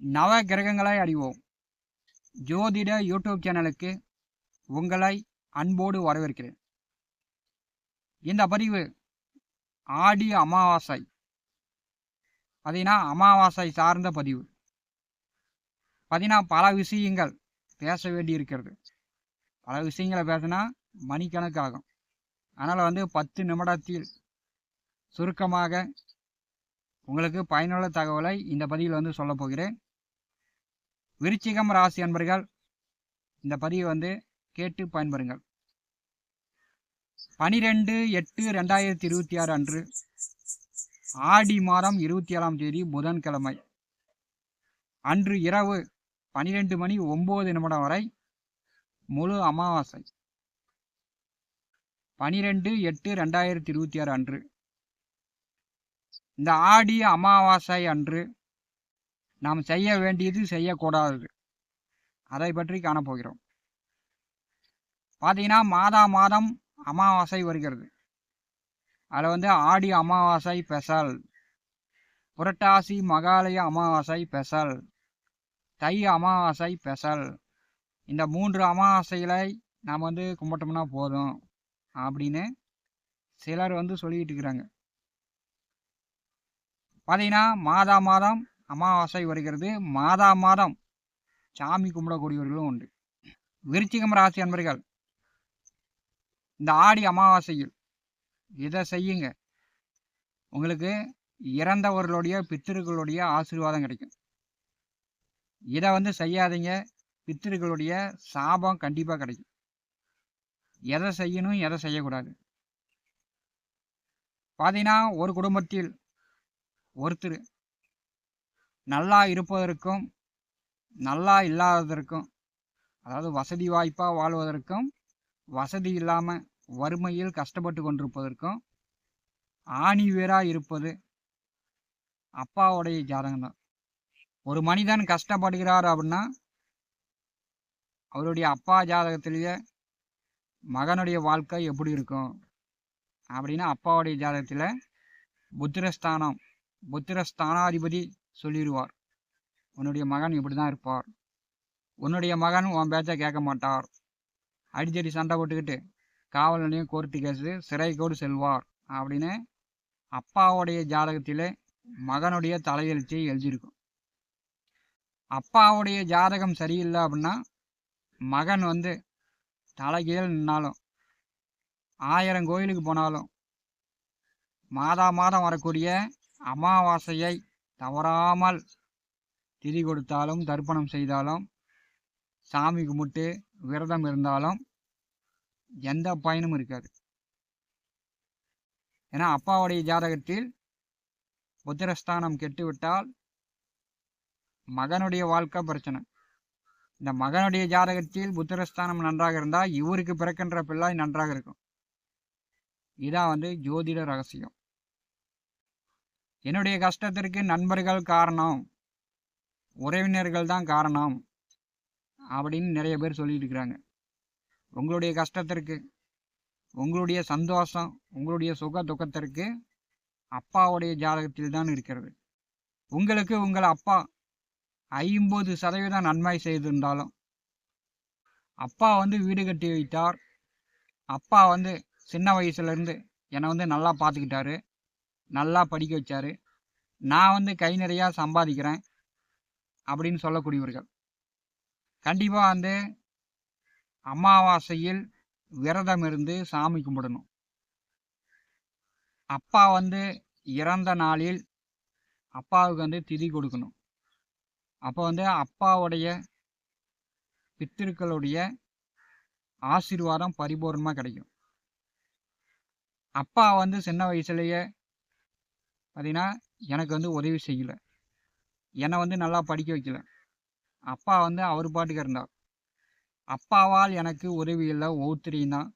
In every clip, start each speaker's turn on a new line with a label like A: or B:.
A: நவ கிரகங்களை அறிவோம் ஜோதிட யூடியூப் சேனலுக்கு உங்களை அன்போடு வரவேற்கிறேன். இந்த பதிவு ஆடி அமாவாசை அமாவாசை சார்ந்த பதிவு. பல விஷயங்கள் பேச வேண்டி இருக்கிறது. பல விஷயங்களை பேசினா மணிக்கணக்காகும். அதனால் 10 நிமிடத்தில் சுருக்கமாக உங்களுக்கு பயனுள்ள தகவலை இந்த பதிவில் சொல்ல போகிறேன். விருச்சிகம் ராசி அன்பர்கள் இந்த பதிவை கேட்டு பயன்பெறுங்கள். 12/8/2026 அன்று ஆடி மாதம் 27ஆம் தேதி புதன்கிழமை அன்று இரவு 12:09 வரை முழு அமாவாசை. 12/8/2026 அன்று இந்த ஆடி அமாவாசை அன்று நாம் செய்ய வேண்டியது செய்யக்கூடாதது அதை பற்றி காணப்போகிறோம். மாதம் அமாவாசை வருகிறது. அதில் ஆடி அமாவாசை ஸ்பெஷல், புரட்டாசி மகாலய அமாவாசை ஸ்பெஷல், தை அமாவாசை ஸ்பெஷல். இந்த 3 அமாவாசைகளை நாம் கும்பிட்டோம்னா போதும் அப்படின்னு சிலர் சொல்லிக்கிட்டு இருக்கிறாங்க. மாதம் அமாவாசை வருகிறது. மாதம் சாமி கும்பிடக்கூடியவர்களும் உண்டு. விருச்சிகம் ராசி அன்பர்கள் இந்த ஆடி அமாவாசையில் இதை செய்யுங்க. உங்களுக்கு இறந்தவர்களுடைய பித்திருக்களுடைய ஆசீர்வாதம் கிடைக்கும். இதை செய்யாதீங்க, பித்திருக்களுடைய சாபம் கண்டிப்பாக கிடைக்கும். எதை செய்யணும் எதை செய்யக்கூடாது. ஒரு குடும்பத்தில் ஒருத்தர் நல்லா இருப்பதற்கும் நல்லா இல்லாததற்கும், அதாவது வசதி வாய்ப்பாக வாழ்வதற்கும் வசதி இல்லாமல் வறுமையில் கஷ்டப்பட்டு கொண்டிருப்பதற்கும் ஆணி வேராக இருப்பது அப்பாவுடைய ஜாதகம் தான். ஒரு மனிதன் கஷ்டப்படுகிறார் அப்படின்னா அவருடைய அப்பா ஜாதகத்திலேயே மகனுடைய வாழ்க்கை எப்படி இருக்கும் அப்படின்னா அப்பாவுடைய ஜாதகத்தில் புத்திரஸ்தானாதிபதி சொல்லிடுவார். உன்னுடைய மகன் இப்படி தான் இருப்பார், உன்னுடைய மகன் உன் பேச்சை கேட்க மாட்டார், அடிச்சடி சண்டை போட்டுக்கிட்டு காவல் நிலையம், கோர்ட்டு கேஸு, சிறைக்கோடு செல்வார் அப்படின்னு அப்பாவுடைய ஜாதகத்தில் மகனுடைய தலையெழுத்தை எழுதியிருக்கும். அப்பாவுடைய ஜாதகம் சரியில்லை அப்படின்னா மகன் தலைகீழ் நின்னாலும் 1000 கோயிலுக்கு போனாலும் மாதம் வரக்கூடிய அமாவாசையை தவறாமல் திதி கொடுத்தாலும் தர்ப்பணம் செய்தாலும் சாமி கும்பிட்டு விரதம் இருந்தாலும் எந்த பயனும் இருக்காது. ஏன்னா அப்பாவுடைய ஜாதகத்தில் புத்திரஸ்தானம் கெட்டுவிட்டால் மகனுடைய வாழ்க்கை பிரச்சனை. இந்த மகனுடைய ஜாதகத்தில் புத்திரஸ்தானம் நன்றாக இருந்தால் இவருக்கு பிறக்கின்ற பிள்ளை நன்றாக இருக்கும். இதான் ஜோதிட ரகசியம். என்னுடைய கஷ்டத்திற்கு நண்பர்கள் காரணம், உறவினர்கள் தான் காரணம் அப்படின்னு நிறைய பேர் சொல்லிட்டு இருக்கிறாங்க. உங்களுடைய கஷ்டத்திற்கு, உங்களுடைய சந்தோஷம், உங்களுடைய சுக துக்கத்திற்கு அப்பாவுடைய ஜாதகத்தில் தான் இருக்கிறது. உங்களுக்கு உங்கள் அப்பா 50% நன்மை செய்திருந்தாலும், அப்பா வீடு கட்டி வைத்தார், அப்பா சின்ன வயசுலேருந்து என்னை நல்லா பார்த்துக்கிட்டாரு, நல்லா படிக்க வச்சாரு, நான் கை நிறையா சம்பாதிக்கிறேன் அப்படின்னு சொல்லக்கூடியவர்கள் கண்டிப்பாக அமாவாசையில் விரதம் இருந்து சாமி கும்பிடணும். அப்பா இறந்த நாளில் அப்பாவுக்கு திதி கொடுக்கணும். அப்போ அப்பாவுடைய பித்திருக்களுடைய ஆசீர்வாதம் பரிபூர்ணமாக கிடைக்கும். அப்பா சின்ன வயசுலேயே பார்த்தீங்கன்னா எனக்கு உதவி செய்யலை, என்னை நல்லா படிக்க வைக்கல. அப்பா அவர் பாட்டுக்கு இருந்தார். அப்பாவால் எனக்கு உதவி இல்லை, ஒவ்வொருத்தரையும் தான்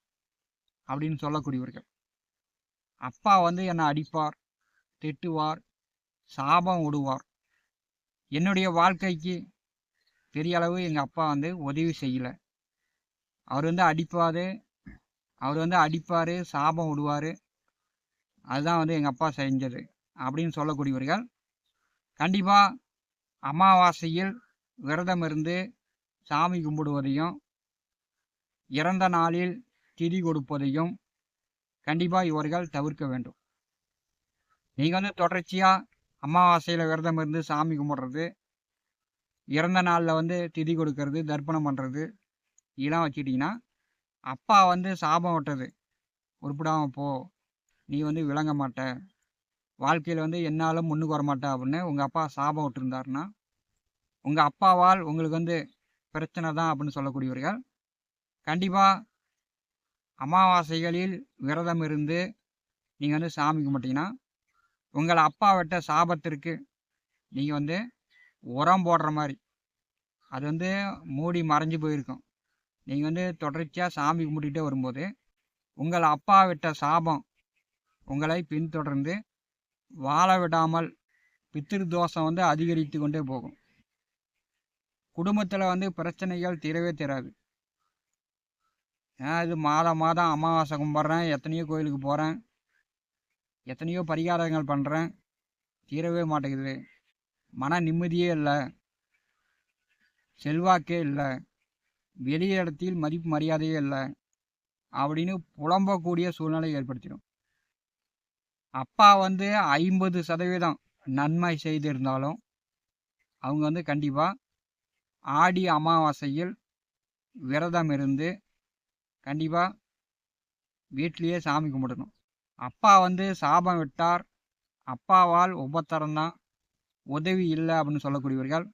A: அப்படின்னு சொல்லக்கூடியவர்கள். அப்பா என்னை அடிப்பார், திட்டுவார், சாபம் விடுவார். என்னுடைய வாழ்க்கைக்கு பெரிய அளவு எங்கள் அப்பா உதவி செய்யலை. அவர் அடிப்பார், சாபம் விடுவார். அதுதான் எங்கள் அப்பா செஞ்சது அப்படின்னு சொல்லக்கூடியவர்கள் கண்டிப்பாக அமாவாசையில் விரதம் இருந்து சாமி கும்பிடுவதையும் இறந்த நாளில் திதி கொடுப்பதையும் கண்டிப்பாக இவர்கள் தவிர்க்க வேண்டும். நீங்கள் வந்து தொடர்ச்சியாக அமாவாசையில் விரதம் இருந்து சாமி கும்பிட்றது, இறந்த நாளில் வந்து திதி கொடுக்கறது, தர்ப்பணம் பண்ணுறது இதெல்லாம் வச்சுக்கிட்டிங்கன்னா அப்பா வந்து சாபம் விட்டது, உருப்பிடாமல் போ, நீ வந்து விளங்க மாட்ட, வாழ்க்கையில் வந்து என்னாலும் முன்னுக்கு வரமாட்ட அப்படின்னு உங்கள் அப்பா சாபம் விட்டுருந்தாருன்னா உங்கள் அப்பாவால் உங்களுக்கு வந்து பிரச்சனை தான் அப்படின்னு சொல்லக்கூடியவர்கள் கண்டிப்பாக அமாவாசைகளில் விரதம் இருந்து நீங்கள் வந்து சாமி கும்பிட்டீங்கன்னா உங்கள் அப்பா விட்ட சாபத்திற்கு நீங்கள் வந்து உரம் போடுற மாதிரி அது வந்து மூடி மறைஞ்சு போயிருக்கும். நீங்கள் வந்து தொடர்ச்சியாக சாமி கும்பிட்டுட்டே வரும்போது உங்கள் அப்பா விட்ட சாபம் உங்களை பின்தொடர்ந்து வாழ விடாமல் பித்திரு தோஷம் வந்து அதிகரித்து கொண்டே போகும். குடும்பத்தில் வந்து பிரச்சனைகள் தீரவே தீராது. இது மாதம் மாதம் அமாவாசை கும்பிட்றேன், எத்தனையோ கோயிலுக்கு போகிறேன், எத்தனையோ பரிகாரங்கள் பண்ணுறேன், தீரவே மாட்டேங்குது, மன நிம்மதியே இல்லை, செல்வாக்கே இல்லை, வெளிய இடத்தில் மதிப்பு மரியாதையே இல்லை அப்படின்னு புலம்பக்கூடிய சூழ்நிலை ஏற்படுத்திடும். அப்பா வந்து 50% நன்மை செய்திருந்தாலும் அவங்க வந்து கண்டிப்பாக ஆடி அமாவாசையில் விரதம் இருந்து கண்டிப்பாக வீட்டிலேயே சாமி கும்பிடணும். அப்பா வந்து சாபம் விட்டார், அப்பாவால் உபத்திரம்தான், உதவி இல்லை அப்படின்னு சொல்லக்கூடியவர்கள்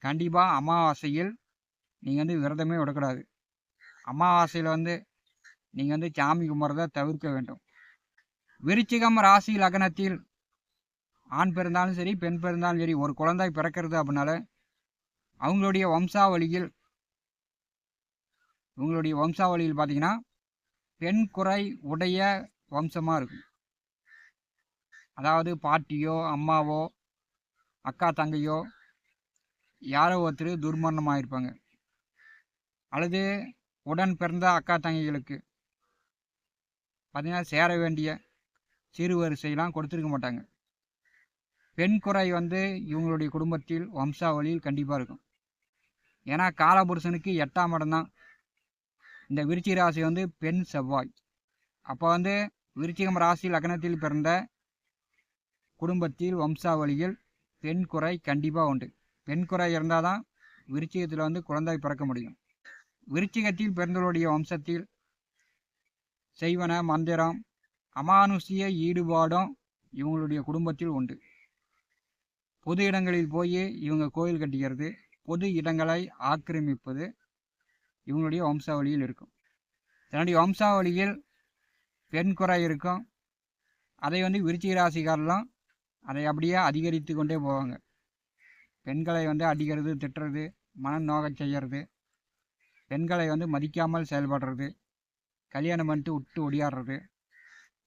A: கண்டிப்பாக அமாவாசையில் நீங்கள் வந்து விரதமே விடக்கூடாது. அமாவாசையில் வந்து நீங்கள் வந்து சாமி கும்பிட்றத தவிர்க்க வேண்டும். விருச்சிகம் ராசி லக்னத்தில் ஆண் பிறந்தாலும் சரி பெண் பிறந்தாலும் சரி ஒரு குழந்தை பிறக்கிறது அப்படின்னால அவங்களுடைய வம்சாவளியில் பார்த்தீங்கன்னா பெண் குறை உடைய வம்சமாக இருக்கும். அதாவது பாட்டியோ அம்மாவோ அக்கா தங்கையோ யாரோ ஒருத்தர் துர்மரணமாக இருப்பாங்க, அல்லது உடன் பிறந்த அக்கா தங்கைகளுக்கு பார்த்தீங்கன்னா சேர வேண்டிய சிறு வரிசையெல்லாம் கொடுத்துருக்க மாட்டாங்க. பெண் குறை வந்து இவங்களுடைய குடும்பத்தில் வம்சாவளியில் கண்டிப்பாக இருக்கும். ஏன்னா காலபுருஷனுக்கு 8ஆம் இடம் தான் இந்த விருச்சிக ராசி வந்து பெண் செவ்வாய். அப்போ வந்து விருச்சிகம் ராசி லக்னத்தில் பிறந்த குடும்பத்தில் வம்சாவளியில் பெண் குறை கண்டிப்பாக உண்டு. பெண் குறை இருந்தால் தான் விருச்சிகத்தில் வந்து குழந்தை பிறக்க முடியும். விருச்சிகத்தில் பிறந்தவருடைய வம்சத்தில் செய்வன மந்திரம் அமானுஷ்ய ஈடுபாடும் இவங்களுடைய குடும்பத்தில் உண்டு. பொது இடங்களில் போய் இவங்க கோயில் கட்டிக்கிறது, பொது இடங்களை ஆக்கிரமிப்பது இவங்களுடைய வம்சாவளியில் இருக்கும். தன்னுடைய வம்சாவளியில் பெண் குறை இருக்கும். அதை வந்து விருச்சிக ராசிக்காரெல்லாம் அதை அப்படியே அதிகரித்து கொண்டே போவாங்க. பெண்களை வந்து அடிக்கிறது, திட்டுறது, மனம் நோக செய்கிறது, பெண்களை வந்து மதிக்காமல் செயல்படுறது, கல்யாணம் பண்ணிட்டு விட்டு ஒடியாடுறது,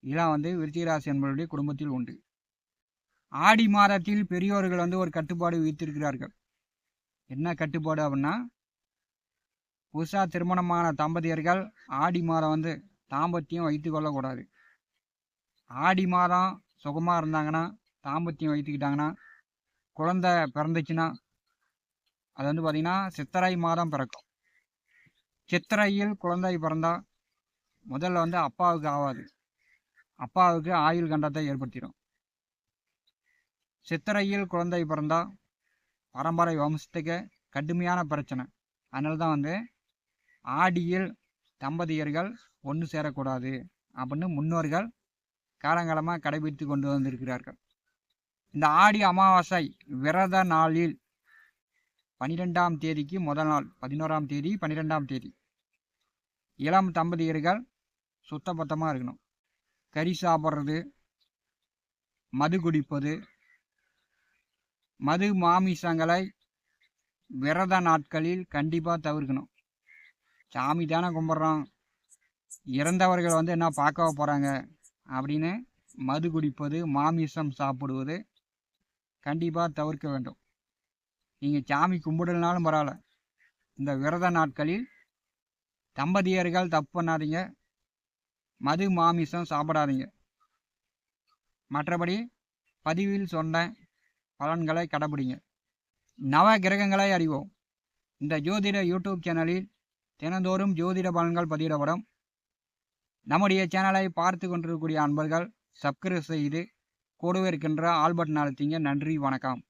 A: இதெல்லாம் வந்து விருச்சிக ராசி என்பவருடைய குடும்பத்தில் உண்டு. ஆடி மாதத்தில் பெரியோர்கள் வந்து ஒரு கட்டுப்பாடு விதித்திருக்கிறார்கள். என்ன கட்டுப்பாடு அப்படின்னா, புதுசாக திருமணமான தம்பதியர்கள் ஆடி மாதம் வந்து தாம்பத்தியம் வைத்து கொள்ளக்கூடாது. ஆடி மாதம் சுகமாக இருந்தாங்கன்னா, தாம்பத்தியம் வைத்துக்கிட்டாங்கன்னா, குழந்தை பிறந்துச்சுன்னா அது வந்து பார்த்திங்கன்னா சித்திரை மாதம் பிறக்கும். சித்திரையில் குழந்தை பிறந்தால் முதல்ல வந்து அப்பாவுக்கு ஆகாது, அப்பாவுக்கு ஆயுள் கண்டத்தை ஏற்படுத்திடும். சித்திரையில் குழந்தை பிறந்தால் பரம்பரை வம்சத்துக்கு கடுமையான பிரச்சனை. அதனால தான் வந்து ஆடியில் தம்பதியர்கள் ஒன்று சேரக்கூடாது அப்படின்னு முன்னோர்கள் காலங்காலமாக கடைபிடித்து கொண்டு வந்திருக்கிறார்கள். இந்த ஆடி அமாவாசை விரத நாளில் 12ஆம் தேதிக்கு முதல் நாள், 11ஆம் தேதி 12ஆம் தேதி இளம் தம்பதியர்கள் சுத்தபத்தமாக இருக்கணும். கறி சாப்பிட்றது, மது குடிப்பது, மது மாமிசங்களை விரத நாட்களில் கண்டிப்பாக தவிர்க்கணும். சாமி தானே கும்பிட்றோம், இறந்தவர்கள் வந்து என்ன பார்க்க போகிறாங்க அப்படின்னு மது குடிப்பது, மாமிசம் சாப்பிடுவது கண்டிப்பாக தவிர்க்க வேண்டும். நீங்கள் சாமி கும்பிடலனாலும் பரவாயில்ல, இந்த விரத நாட்களில் தம்பதியர்கள் தப்பு பண்ணாதீங்க, மது மாமிசம் சாப்பிடாதீங்க. மற்றபடி பதிவில் சொன்ன பலன்களை கடைபிடிங்க. நவ கிரகங்களை அறிவோம். இந்த ஜோதிட யூடியூப் சேனலில் தினந்தோறும் ஜோதிட பலன்கள் பதிவிடப்படும். நம்முடைய சேனலை பார்த்து கொண்டிருக்கக்கூடிய அன்பர்கள் சப்ஸ்கிரைப் செய்து கூடவே இருக்கின்ற ஆல் பட்டன் அழுத்திங்க. நன்றி, வணக்கம்.